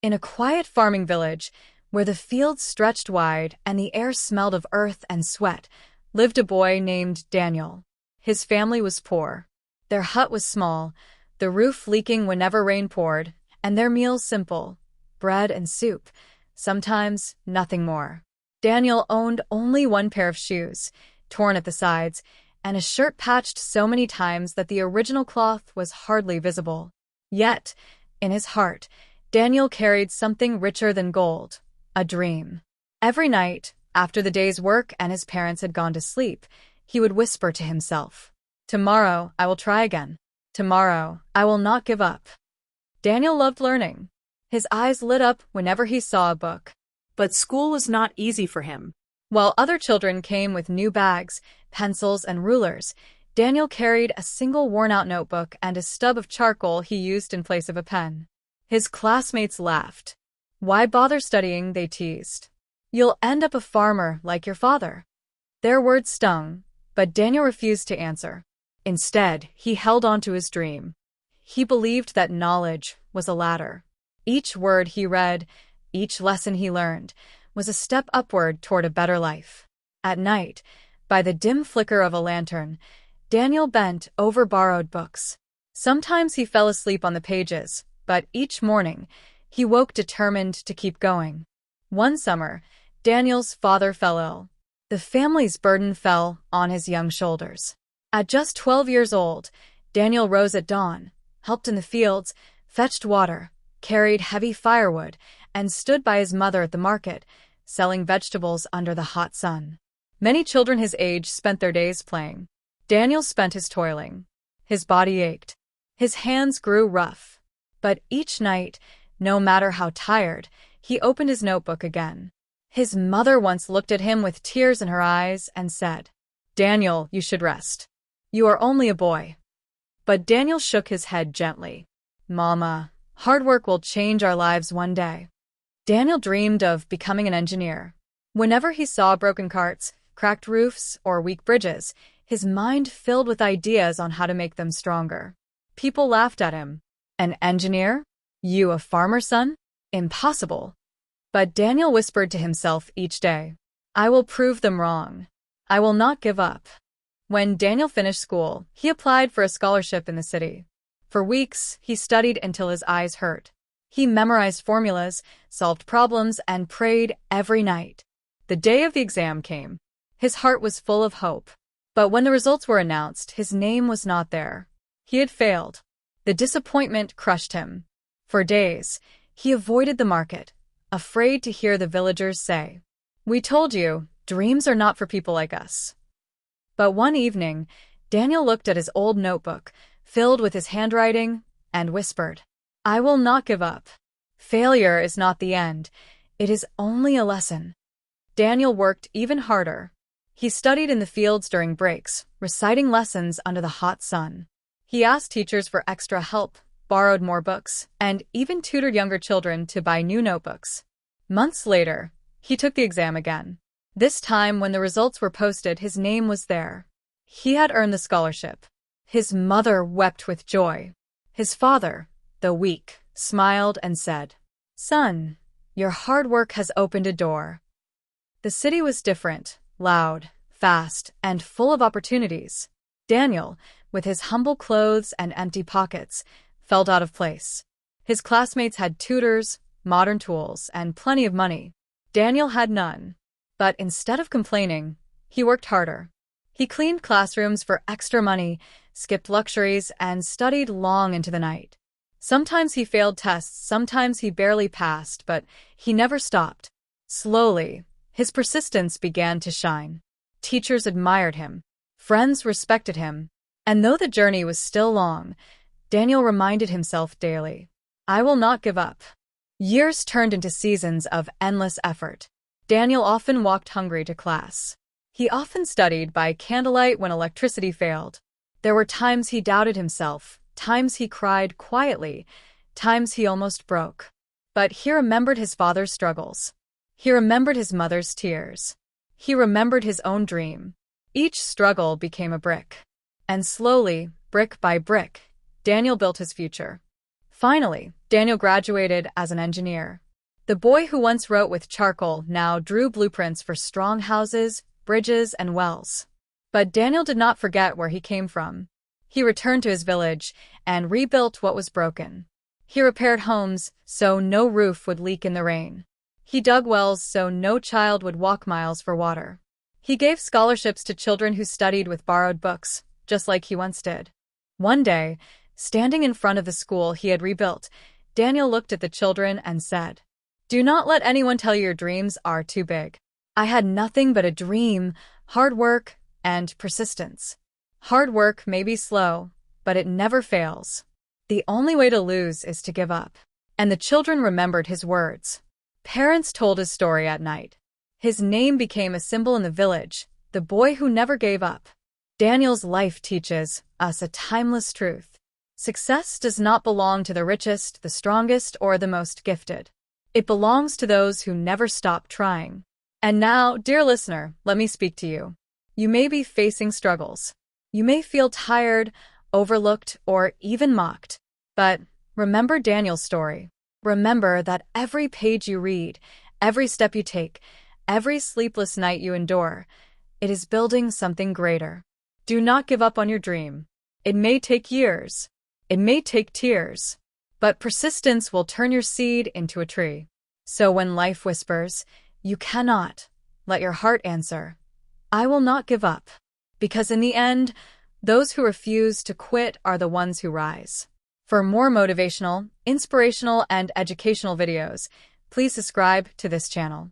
In a quiet farming village, where the fields stretched wide and the air smelled of earth and sweat, lived a boy named Daniel. His family was poor. Their hut was small, the roof leaking whenever rain poured, and their meals simple: bread and soup, sometimes nothing more. Daniel owned only one pair of shoes, torn at the sides, and a shirt patched so many times that the original cloth was hardly visible. Yet, in his heart, Daniel carried something richer than gold: a dream. Every night, after the day's work and his parents had gone to sleep, he would whisper to himself, "Tomorrow I will try again. Tomorrow I will not give up." Daniel loved learning. His eyes lit up whenever he saw a book. But school was not easy for him. While other children came with new bags, pencils, and rulers, Daniel carried a single worn-out notebook and a stub of charcoal he used in place of a pen. His classmates laughed. "Why bother studying?" they teased. "You'll end up a farmer like your father." Their words stung, but Daniel refused to answer. Instead, he held on to his dream. He believed that knowledge was a ladder. Each word he read, each lesson he learned, was a step upward toward a better life. At night, by the dim flicker of a lantern, Daniel bent over borrowed books. Sometimes he fell asleep on the pages, but each morning, he woke determined to keep going. One summer, Daniel's father fell ill. The family's burden fell on his young shoulders. At just 12 years old, Daniel rose at dawn, helped in the fields, fetched water, carried heavy firewood, and stood by his mother at the market, selling vegetables under the hot sun. Many children his age spent their days playing. Daniel spent his toiling. His body ached. His hands grew rough. But each night, no matter how tired, he opened his notebook again. His mother once looked at him with tears in her eyes and said, "Daniel, you should rest. You are only a boy." But Daniel shook his head gently. "Mama, hard work will change our lives one day." Daniel dreamed of becoming an engineer. Whenever he saw broken carts, cracked roofs, or weak bridges, his mind filled with ideas on how to make them stronger. People laughed at him. "An engineer? You, a farmer's son? Impossible." But Daniel whispered to himself each day, "I will prove them wrong. I will not give up." When Daniel finished school, he applied for a scholarship in the city. For weeks, he studied until his eyes hurt. He memorized formulas, solved problems, and prayed every night. The day of the exam came. His heart was full of hope. But when the results were announced, his name was not there. He had failed. The disappointment crushed him. For days, he avoided the market, afraid to hear the villagers say, "We told you, dreams are not for people like us." But one evening, Daniel looked at his old notebook, filled with his handwriting, and whispered, "I will not give up. Failure is not the end. It is only a lesson." Daniel worked even harder. He studied in the fields during breaks, reciting lessons under the hot sun. He asked teachers for extra help, borrowed more books, and even tutored younger children to buy new notebooks. Months later, he took the exam again. This time, when the results were posted, his name was there. He had earned the scholarship. His mother wept with joy. His father, though weak, smiled and said, "Son, your hard work has opened a door." The city was different, loud, fast, and full of opportunities. Daniel, with his humble clothes and empty pockets, felt out of place. His classmates had tutors, modern tools, and plenty of money. Daniel had none. But instead of complaining, he worked harder. He cleaned classrooms for extra money, skipped luxuries, and studied long into the night. Sometimes he failed tests, sometimes he barely passed, but he never stopped. Slowly, his persistence began to shine. Teachers admired him. Friends respected him. And though the journey was still long, Daniel reminded himself daily, "I will not give up." Years turned into seasons of endless effort. Daniel often walked hungry to class. He often studied by candlelight when electricity failed. There were times he doubted himself, times he cried quietly, times he almost broke. But he remembered his father's struggles. He remembered his mother's tears. He remembered his own dream. Each struggle became a brick. And slowly, brick by brick, Daniel built his future. Finally, Daniel graduated as an engineer. The boy who once wrote with charcoal now drew blueprints for strong houses, bridges, and wells. But Daniel did not forget where he came from. He returned to his village and rebuilt what was broken. He repaired homes so no roof would leak in the rain. He dug wells so no child would walk miles for water. He gave scholarships to children who studied with borrowed books, just like he once did. One day, standing in front of the school he had rebuilt, Daniel looked at the children and said, "Do not let anyone tell you your dreams are too big. I had nothing but a dream, hard work, and persistence. Hard work may be slow, but it never fails. The only way to lose is to give up." And the children remembered his words. Parents told his story at night. His name became a symbol in the village, the boy who never gave up. Daniel's life teaches us a timeless truth. Success does not belong to the richest, the strongest, or the most gifted. It belongs to those who never stop trying. And now, dear listener, let me speak to you. You may be facing struggles. You may feel tired, overlooked, or even mocked. But remember Daniel's story. Remember that every page you read, every step you take, every sleepless night you endure, it is building something greater. Do not give up on your dream. It may take years. It may take tears. But persistence will turn your seed into a tree. So when life whispers, you cannot, let your heart answer, "I will not give up." Because in the end, those who refuse to quit are the ones who rise. For more motivational, inspirational, and educational videos, please subscribe to this channel.